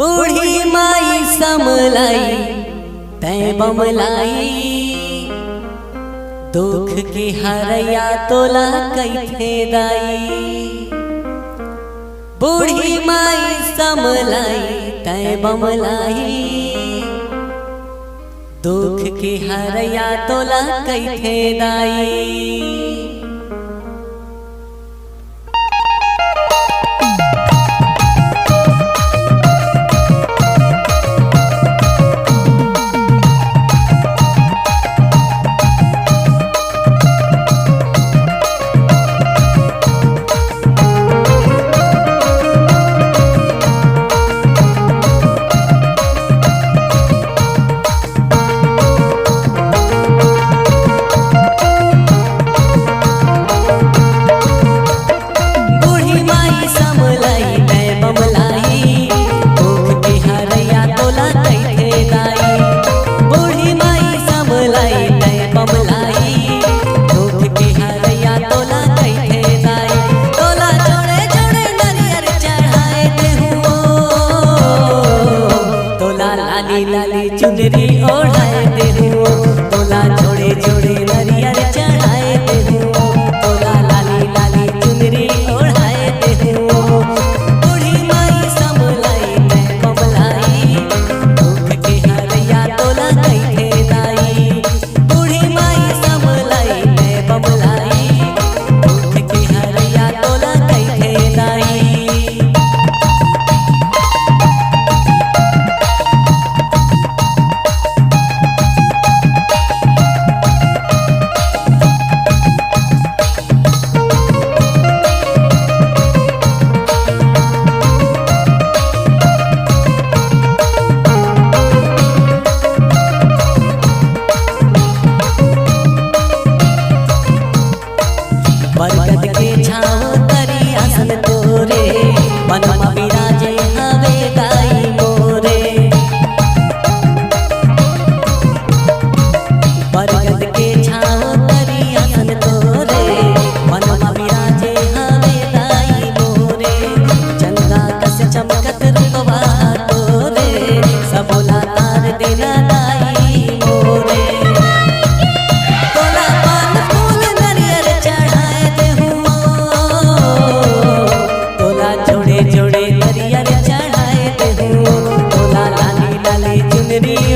बूढ़ी माई समलाई तै बमलाई, दुख की हरया तोला कैथे दाई। बूढ़ी माई समलाई तै बमलाई, दुख की हरया तोला कैथे दाई। लाली चुनरी ओढ़ाए दे हूँ, तोला जोड़े जोड़े नरियर चढ़ाए दे हूँ, तोला लाली लाली चुनरी ओढ़ाए दे हूँ। बूढ़ी माई समलाई तै बमलाई, दुख की हरया तोला कैथे दाई। बूढ़ी माई समलाई तै बमलाई, दुख की हरया तोला कैथे दाई। बरगद के छाँव तरी आसन तोरे, बनवा बिराजे हवे दाई मोरे। बरगद के छाँव तरी आसन तोरे, बनवा बिराजे हवे दाई मोरे। चंदा कस चमकत रूपवा तोरे, सबोला तार देना दाई मोरे। तोला पान फूल नरियर चढ़ाए दे हूँ, तोला जोड़े जोड़े नरियर चढ़ाए दे हूँ, तोला लाली लाली चुनरी